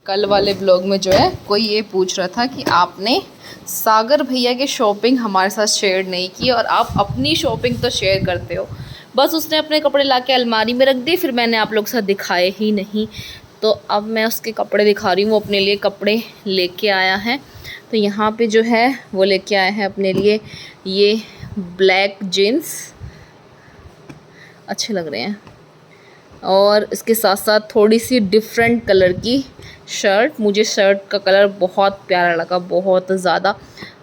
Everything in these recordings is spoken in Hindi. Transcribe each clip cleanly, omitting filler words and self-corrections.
कल वाले ब्लॉग में जो है कोई ये पूछ रहा था कि आपने सागर भैया के शॉपिंग हमारे साथ शेयर नहीं की और आप अपनी शॉपिंग तो शेयर करते हो। बस उसने अपने कपड़े लाके अलमारी में रख दिए, फिर मैंने आप लोग के साथ दिखाए ही नहीं। तो अब मैं उसके कपड़े दिखा रही हूँ। वो अपने लिए कपड़े लेके आया है। तो यहाँ पे जो है वो लेके आया है अपने लिए ये ब्लैक जीन्स, अच्छे लग रहे हैं, और इसके साथ साथ थोड़ी सी डिफरेंट कलर की शर्ट। मुझे शर्ट का कलर बहुत प्यारा लगा, बहुत ज़्यादा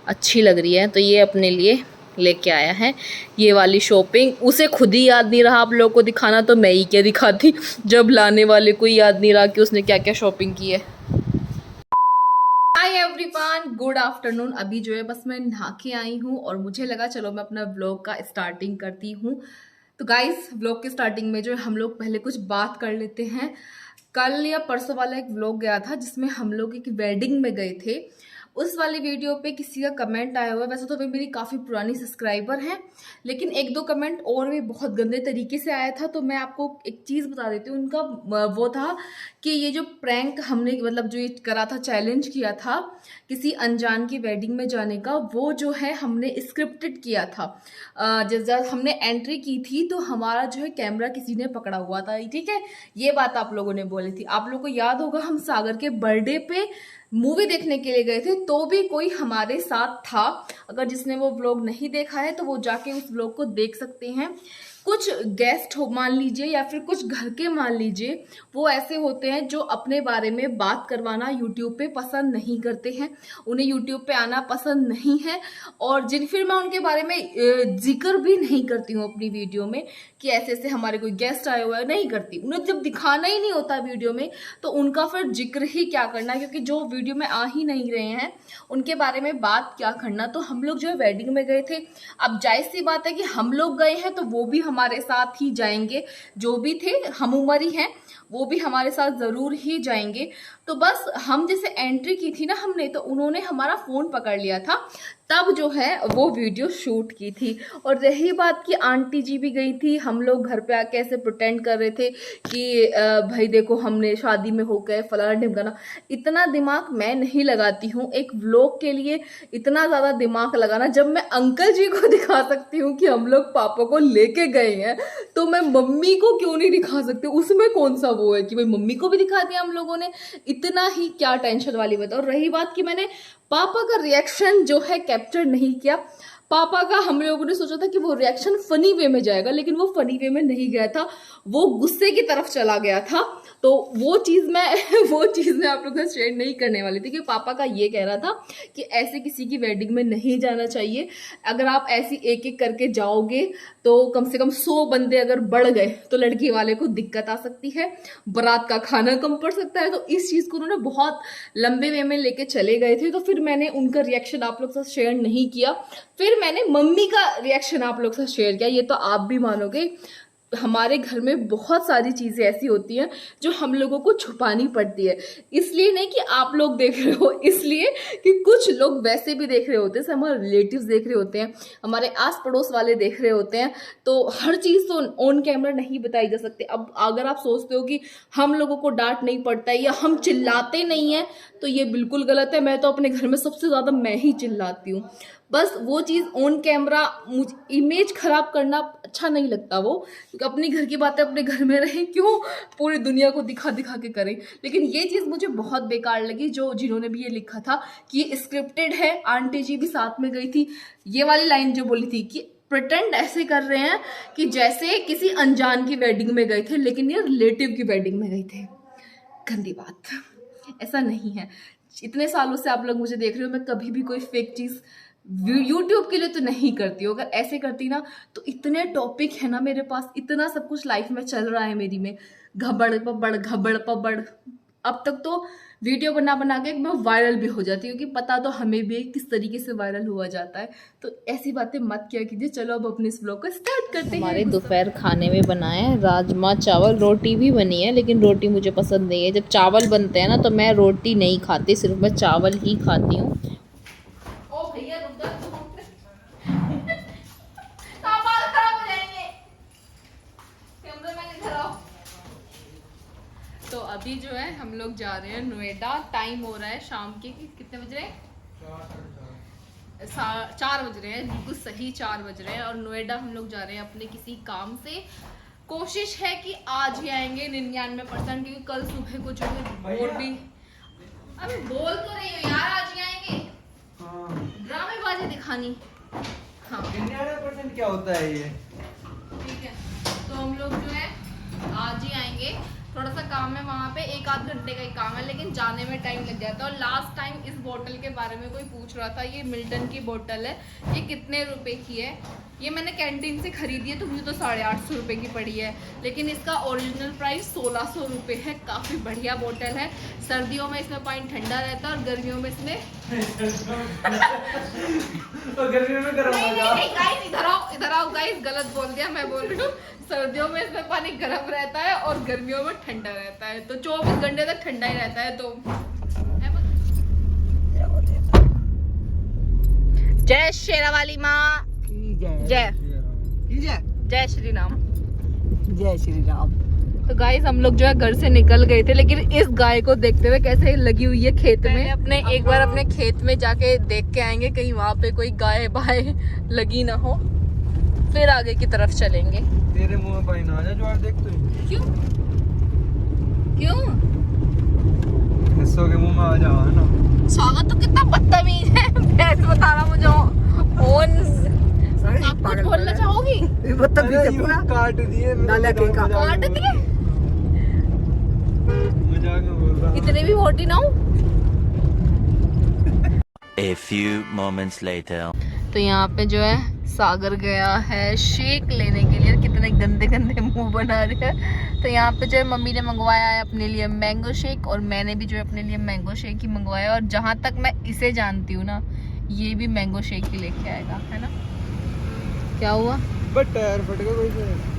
अच्छी लग रही है। तो ये अपने लिए लेके आया है ये वाली शॉपिंग। उसे खुद ही याद नहीं रहा आप लोगों को दिखाना, तो मैं ही क्या दिखाती जब लाने वाले को ही याद नहीं रहा कि उसने क्या क्या शॉपिंग की है। Hi everyone, good afternoon. अभी जो है बस मैं नहा के आई हूँ और मुझे लगा चलो मैं अपना व्लॉग का स्टार्टिंग करती हूँ। तो गाइस, व्लॉग के स्टार्टिंग में जो है हम लोग पहले कुछ बात कर लेते हैं। कल या परसों वाला एक व्लॉग गया था जिसमें हम लोग एक वेडिंग में गए थे। उस वाली वीडियो पे किसी का कमेंट आया हुआ है। वैसे तो वे मेरी काफ़ी पुरानी सब्सक्राइबर हैं, लेकिन एक दो कमेंट और भी बहुत गंदे तरीके से आया था। तो मैं आपको एक चीज़ बता देती हूँ। उनका वो था कि ये जो प्रैंक हमने मतलब जो ये करा था, चैलेंज किया था किसी अनजान की वेडिंग में जाने का, वो जो है हमने स्क्रिप्टेड किया था। जब हमने एंट्री की थी तो हमारा जो है कैमरा किसी ने पकड़ा हुआ था, ठीक है। ये बात आप लोगों ने बोली थी। आप लोगों को याद होगा हम सागर के बर्थडे पे मूवी देखने के लिए गए थे, तो भी कोई हमारे साथ था। अगर जिसने वो व्लॉग नहीं देखा है तो वो जाके उस व्लॉग को देख सकते हैं। कुछ गेस्ट हो मान लीजिए या फिर कुछ घर के मान लीजिए, वो ऐसे होते हैं जो अपने बारे में बात करवाना यूट्यूब पे पसंद नहीं करते हैं, उन्हें यूट्यूब पे आना पसंद नहीं है। और फिर मैं उनके बारे में जिक्र भी नहीं करती हूँ अपनी वीडियो में कि ऐसे ऐसे हमारे कोई गेस्ट आए हुए हैं, नहीं करती। उन्हें जब दिखाना ही नहीं होता वीडियो में तो उनका फिर जिक्र ही क्या करना, क्योंकि जो वीडियो में आ ही नहीं रहे हैं उनके बारे में बात क्या करना। तो हम लोग जो है वेडिंग में गए थे। अब जायज़ सी बात है कि हम लोग गए हैं तो वो भी हमारे साथ ही जाएंगे। जो भी थे हम उम्र ही हैं, वो भी हमारे साथ ज़रूर ही जाएंगे। तो बस हम जैसे एंट्री की थी ना हमने, तो उन्होंने हमारा फ़ोन पकड़ लिया था, तब जो है वो वीडियो शूट की थी। और रही बात कि आंटी जी भी गई थी, हम लोग घर पे आके ऐसे प्रिटेंड कर रहे थे कि भाई देखो हमने शादी में हो गए फलाना ढिमकाना। इतना दिमाग मैं नहीं लगाती हूँ एक व्लॉग के लिए। इतना ज़्यादा दिमाग लगाना, जब मैं अंकल जी को दिखा सकती हूँ कि हम लोग पापा को लेके गए हैं, तो मैं मम्मी को क्यों नहीं दिखा सकती? उसमें कौन सा वो है कि भाई मम्मी को भी दिखा दिया हम लोगों ने। इतना ही क्या टेंशन वाली बात है। और रही बात कि मैंने पापा का रिएक्शन जो है कैप्चर नहीं किया। पापा का हम लोगों ने सोचा था कि वो रिएक्शन फनी वे में जाएगा, लेकिन वो फनी वे में नहीं गया था, वो गुस्से की तरफ चला गया था। तो वो चीज़ मैं आप लोगों से शेयर नहीं करने वाली थी कि पापा का ये कह रहा था कि ऐसे किसी की वेडिंग में नहीं जाना चाहिए। अगर आप ऐसी एक एक करके जाओगे तो कम से कम 100 बंदे अगर बढ़ गए तो लड़की वाले को दिक्कत आ सकती है, बारात का खाना कम पड़ सकता है। तो इस चीज़ को उन्होंने बहुत लंबे वे में लेके चले गए थे। तो फिर मैंने उनका रिएक्शन आप लोग के साथ शेयर नहीं किया। फिर मैंने मम्मी का रिएक्शन आप लोग के साथ शेयर किया। ये तो आप भी मानोगे, हमारे घर में बहुत सारी चीज़ें ऐसी होती हैं जो हम लोगों को छुपानी पड़ती है। इसलिए नहीं कि आप लोग देख रहे हो, इसलिए कि कुछ लोग वैसे भी देख रहे होते हैं, हमारे रिलेटिव्स देख रहे होते हैं, हमारे आस पड़ोस वाले देख रहे होते हैं। तो हर चीज़ तो ऑन कैमरा नहीं बताई जा सकती। अब अगर आप सोचते हो कि हम लोगों को डांट नहीं पड़ता है या हम चिल्लाते नहीं हैं, तो ये बिल्कुल गलत है। मैं तो अपने घर में सबसे ज़्यादा मैं ही चिल्लाती हूँ। बस वो चीज़ ऑन कैमरा मुझे इमेज खराब करना अच्छा नहीं लगता। वो क्योंकि अपनी घर की बातें अपने घर में रहें, क्यों पूरी दुनिया को दिखा दिखा के करें। लेकिन ये चीज़ मुझे बहुत बेकार लगी जिन्होंने भी ये लिखा था कि ये स्क्रिप्टेड है। आंटी जी भी साथ में गई थी। ये वाली लाइन जो बोली थी कि प्रिटेंड ऐसे कर रहे हैं कि जैसे किसी अनजान की वेडिंग में गए थे, लेकिन ये रिलेटिव की वेडिंग में गए थे। गंदी बात, ऐसा नहीं है। इतने सालों से आप लोग मुझे देख रहे हो, मैं कभी भी कोई फेक चीज़ यूट्यूब के लिए तो नहीं करती हूँ। अगर ऐसे करती ना तो इतने टॉपिक है ना मेरे पास, इतना सब कुछ लाइफ में चल रहा है मेरी में, घबड़ पबड़। अब तक तो वीडियो बना बना के मैं वायरल भी हो जाती हूँ, क्योंकि पता तो हमें भी किस तरीके से वायरल हुआ जाता है। तो ऐसी बातें मत किया कीजिए। चलो अब अपने इस ब्लॉग को स्टार्ट करते हैं। हमारे दोपहर खाने में बनाए हैं राजमा चावल, रोटी भी बनी है, लेकिन रोटी मुझे पसंद नहीं है। जब चावल बनते हैं ना तो मैं रोटी नहीं खाती, सिर्फ मैं चावल ही खाती हूँ। तो अब अभी जो है हम लोग जा रहे हैं नोएडा। टाइम हो रहा है शाम के कितने बज रहे हैं? 4 बज रहे हैं, बिल्कुल सही 4 बज रहे हैं। और नोएडा हम लोग जा रहे हैं अपने किसी काम से। कोशिश है कि आज ही आएंगे 99%, क्योंकि कल सुबह को जो है बोर्ड भी। अभी बोल तो रही हो यार, आज ही आएंगे। ड्रामेबाजी दिखानी। हाँ 99% क्या होता है ये? ठीक है, तो हम लोग जो है आज ही आएंगे। थोड़ा सा काम है वहाँ पे, 1-8 घंटे का ही काम है, लेकिन जाने में टाइम लग जाता है। और लास्ट टाइम इस बोतल के बारे में कोई पूछ रहा था, ये मिल्टन की बोतल है, ये कितने रुपए की है? ये मैंने कैंटीन से खरीदी है, तो मुझे तो 850 रुपये की पड़ी है, लेकिन इसका ओरिजिनल प्राइस 1600 रुपये है। काफ़ी बढ़िया बोतल है। सर्दियों में इसमें पानी ठंडा रहता है और गर्मियों में इसमें तो गर्मियों में गर्म हो जाओ। गाइस इधर आओ गाइस, गलत बोल दिया, मैं बोल रही हूँ सर्दियों में इसमें पानी गर्म रहता है और गर्मियों में ठंडा रहता है, तो 24 घंटे तक ठंडा ही रहता है। तो जय शेरावाली माँ, जय जय श्री राम, जय श्री राम। तो गाइस हम लोग जो है घर से निकल गए थे, लेकिन इस गाय को देखते हुए कैसे लगी हुई है खेत में। अपने एक बार अपने खेत में जाके देख के आएंगे, कहीं वहाँ पे कोई गाय बाय लगी ना हो, फिर आगे की तरफ चलेंगे। तेरे मुंह में पानी ना आ जाए जो आज देख तो। क्यों क्यों? हिस्सों के मुंह में आ जाओ है ना। स्वागत तो कितना बदतमीज है। भैंस बता रहा मुझे फोन। आप कुछ बोलना चाहोगी? काट दिए काट दिए, मजाक में बोल रहा हूं। इतने भी मोटी ना हो। A few moments later. तो यहाँ पे जो है सागर गया है शेक लेने के लिए। कितने गंदे गंदे मुंह बना रहे हैं। तो यहाँ पे जो है मम्मी ने मंगवाया है अपने लिए मैंगो शेक, और मैंने भी जो है अपने लिए मैंगो शेक ही मंगवाया। और जहाँ तक मैं इसे जानती हूँ ना, ये भी मैंगो शेक ही लेके आएगा, है ना? क्या हुआ? बट टायर फट गया कोई से।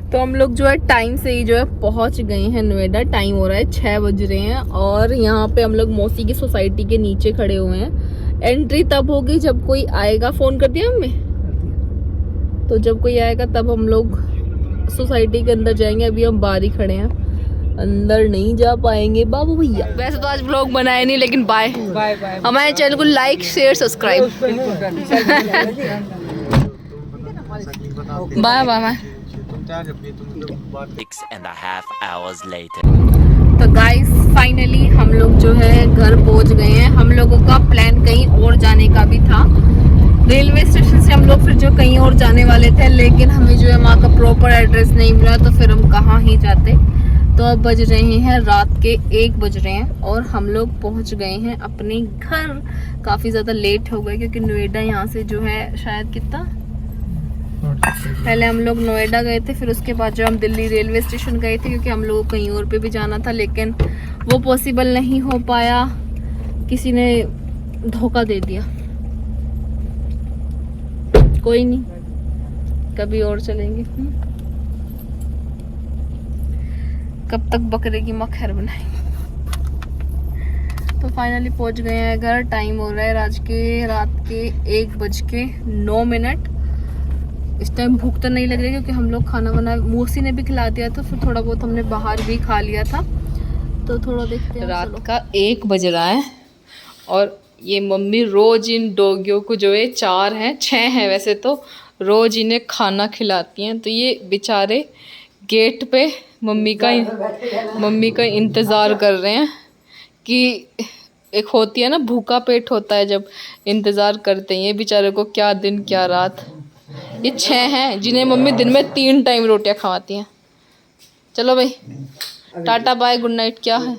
तो हम लोग जो है टाइम से ही जो है पहुंच गए हैं नोएडा। टाइम हो रहा है 6 बज रहे हैं, और यहाँ पे हम लोग मौसी की सोसाइटी के नीचे खड़े हुए हैं। एंट्री तब होगी जब कोई आएगा। फोन कर दिया हमने, तो जब कोई आएगा तब हम लोग सोसाइटी के अंदर जाएंगे। अभी हम बाहर ही खड़े हैं, अंदर नहीं जा पाएंगे बाबू भैया। वैसे तो आज व्लॉग बनाया नहीं, लेकिन बाय बाय। हमारे चैनल को like share subscribe bye bye. 6.5 hours later. तो गाइस फाइनली हम लोग जो है घर पहुंच गए हैं। हम लोगों का प्लान कहीं और जाने का भी था। रेलवे स्टेशन से हम लोग फिर जो कहीं और जाने वाले थे, लेकिन हमें जो है वहाँ का प्रॉपर एड्रेस नहीं मिला, तो फिर हम कहाँ ही जाते। तो अब बज रहे हैं रात के 1 बज रहे हैं, और हम लोग पहुंच गए हैं अपने घर। काफ़ी ज़्यादा लेट हो गए, क्योंकि नोएडा यहाँ से जो है शायद कितना, पहले हम लोग नोएडा गए थे, फिर उसके बाद जो हम दिल्ली रेलवे स्टेशन गए थे, क्योंकि हम लोगों को कहीं और पे भी जाना था, लेकिन वो पॉसिबल नहीं हो पाया। किसी ने धोखा दे दिया। कोई नहीं, कभी और चलेंगे। कब तक बकरे की माँ खैर बनाएंगे। तो फाइनली पहुंच गए हैं घर। टाइम हो रहा है रात के 1:09। इस टाइम भूख तो नहीं लग रही, क्योंकि हम लोग खाना बना मौसी ने भी खिला दिया था, फिर थोड़ा बहुत हमने बाहर भी खा लिया था। तो थोड़ा देखते हैं। रात का 1 बज रहा है, और ये मम्मी रोज इन डॉगियों को जो है 4 हैं 6 हैं वैसे तो, रोज इन्हें खाना खिलाती हैं। तो ये बेचारे गेट पे मम्मी का इंतज़ार कर रहे हैं कि एक होती है ना, भूखा पेट होता है जब इंतज़ार करते हैं। ये बेचारे को क्या दिन क्या रात। ये 6 हैं जिन्हें मम्मी दिन में 3 टाइम रोटियां खवाती हैं। चलो भाई, टाटा बाय गुड नाइट। क्या है